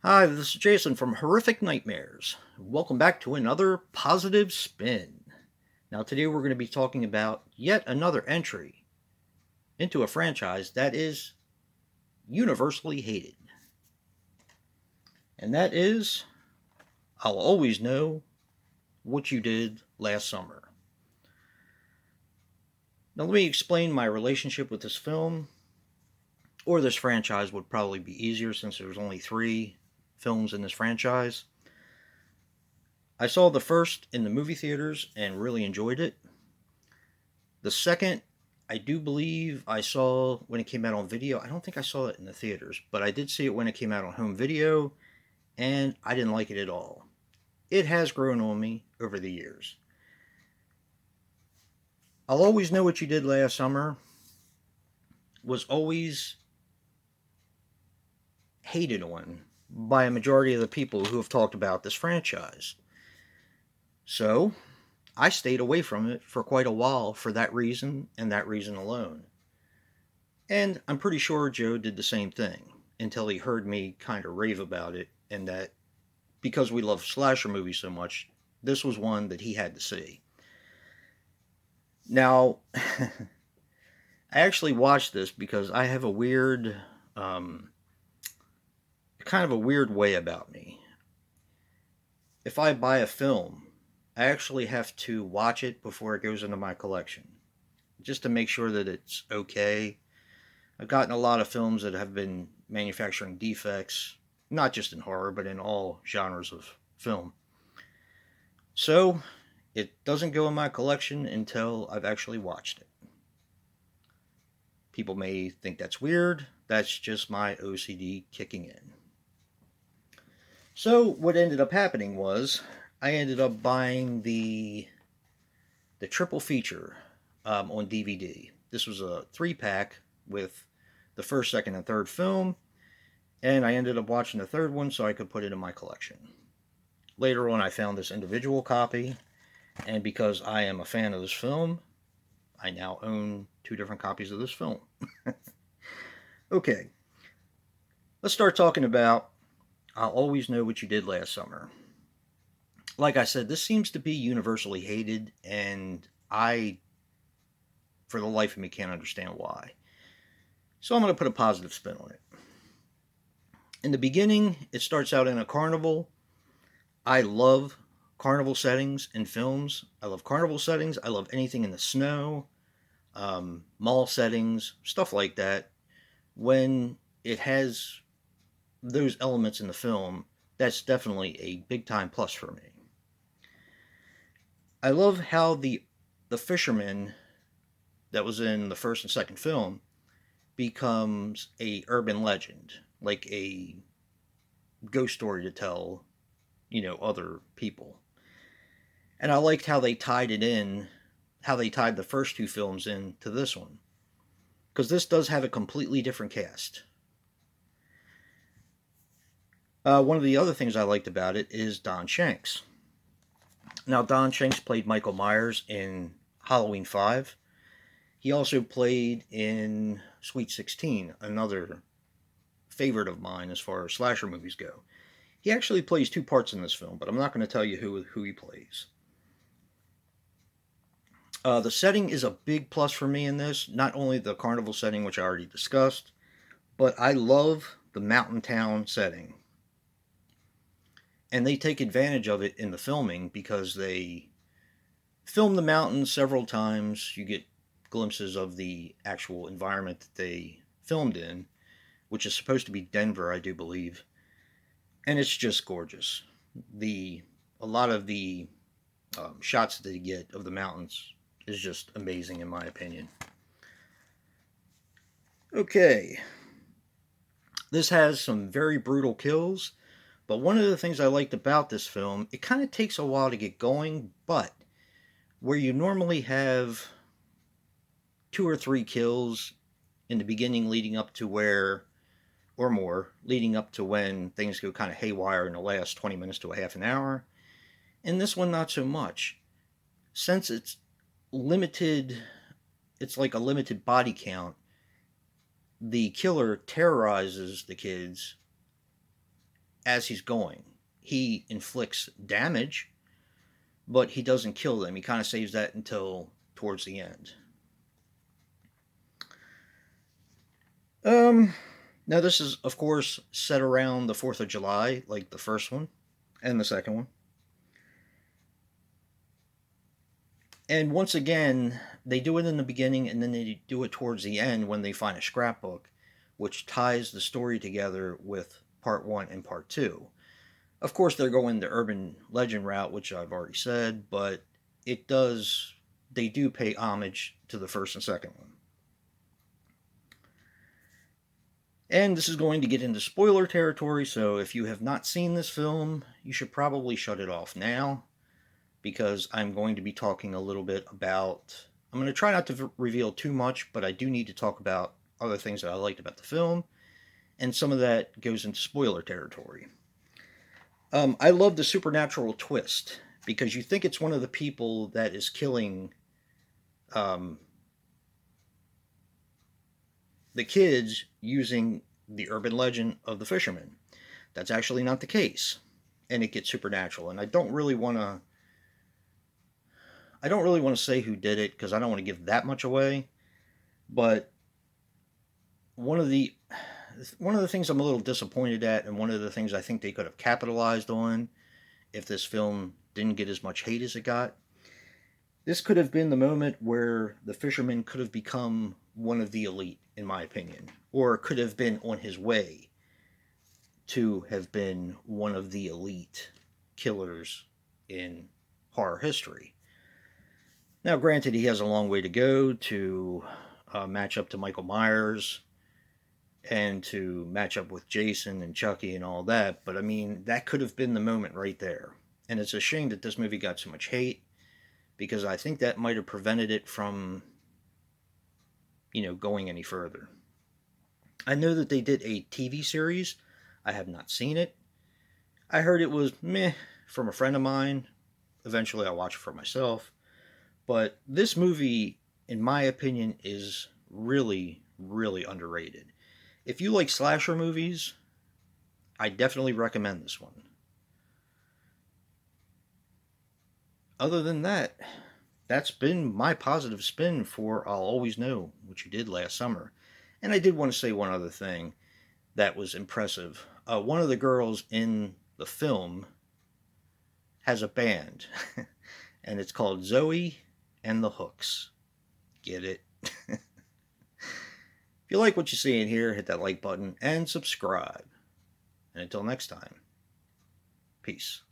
Hi, this is Jason from Horrific Nightmares. Welcome back to another positive spin. Now, today we're going to be talking about yet another entry into a franchise that is universally hated. And that is I'll Always Know What You Did Last Summer. Now, let me explain my relationship with this film, or this franchise would probably be easier since there's only three films in this franchise. I saw the first in the movie theaters and really enjoyed it. The second, I do believe I saw when it came out on video. I don't think I saw it in the theaters, but I did see it when it came out on home video, and I didn't like it at all. It has grown on me over the years. I'll Always Know What You Did Last Summer was always hated on by a majority of the people who have talked about this franchise. So, I stayed away from it for quite a while for that reason and that reason alone. And I'm pretty sure Joe did the same thing until he heard me kind of rave about it, and that because we love slasher movies so much, this was one that he had to see. Now, I actually watched this because I have a weird, um, kind of a weird way about me. If I buy a film, I actually have to watch it before it goes into my collection, just to make sure that it's okay. I've gotten a lot of films that have been manufacturing defects, not just in horror, but in all genres of film. So it doesn't go in my collection until I've actually watched it. People may think that's weird. That's just my OCD kicking in. So what ended up happening was I ended up buying the triple feature on DVD. This was a 3-pack with the first, second, and third film, and I ended up watching the third one so I could put it in my collection. Later on, I found this individual copy, and because I am a fan of this film, I now own two different copies of this film. Okay, let's start talking about I'll Always Know What You Did Last Summer. Like I said, this seems to be universally hated, and I, for the life of me, can't understand why. So I'm going to put a positive spin on it. In the beginning, it starts out in a carnival. I love carnival settings in films. I love carnival settings. I love anything in the snow, mall settings, stuff like that. When it has those elements in the film, that's definitely a big time plus for me. I love how the fisherman that was in the first and second film becomes a urban legend, like a ghost story to tell, other people. And I liked how they tied it in, how they tied the first two films in to this one, because this does have a completely different cast. One of the other things I liked about it is Don Shanks. Now, Don Shanks played Michael Myers in Halloween 5. He also played in Sweet 16, another favorite of mine as far as slasher movies go. He actually plays two parts in this film, but I'm not going to tell you who he plays. The setting is a big plus for me in this. Not only the carnival setting, which I already discussed, but I love the mountain town setting. And they take advantage of it in the filming because they film the mountains several times. You get glimpses of the actual environment that they filmed in, which is supposed to be Denver, I do believe. And it's just gorgeous. A lot of the shots that they get of the mountains is just amazing in my opinion. Okay, this has some very brutal kills, but one of the things I liked about this film, it kind of takes a while to get going, but where you normally have two or three kills in the beginning leading up to where, or more, leading up to when things go kind of haywire in the last 20 minutes to a half an hour, in this one not so much. Since it's limited, it's like a limited body count, the killer terrorizes the kids as he's going. He inflicts damage, but he doesn't kill them. He kind of saves that until towards the end. Um, Now this is, of course, set around the 4th of July, like the first one and the second one. And once again, they do it in the beginning and then they do it towards the end when they find a scrapbook, which ties the story together with part one and part two. Of course, they're going the urban legend route, which I've already said, but it does, they do pay homage to the first and second one. And this is going to get into spoiler territory, so if you have not seen this film, you should probably shut it off now, because I'm going to be talking a little bit about. I'm going to try not to reveal too much, but I do need to talk about other things that I liked about the film, and some of that goes into spoiler territory. I love the supernatural twist, because you think it's one of the people that is killing um, the kids using the urban legend of the fisherman. That's actually not the case, and it gets supernatural. And I don't really want to say who did it because I don't want to give that much away. But one of the one of the things I'm a little disappointed at, and one of the things I think they could have capitalized on if this film didn't get as much hate as it got, this could have been the moment where the fisherman could have become one of the elite, in my opinion, or could have been on his way to have been one of the elite killers in horror history. Now, granted, he has a long way to go to match up to Michael Myers and to match up with Jason and Chucky and all that, but I mean, that could have been the moment right there. And it's a shame that this movie got so much hate because I think that might have prevented it from, going any further. I know that they did a TV series. I have not seen it. I heard it was meh from a friend of mine. Eventually, I'll watch it for myself. But this movie, in my opinion, is really, really underrated. If you like slasher movies, I definitely recommend this one. Other than that, that's been my positive spin for I'll Always Know What You Did Last Summer. And I did want to say one other thing that was impressive. One of the girls in the film has a band, and it's called Zoe and the Hooks. Get it? If you like what you see in here, hit that like button and subscribe. And until next time, peace.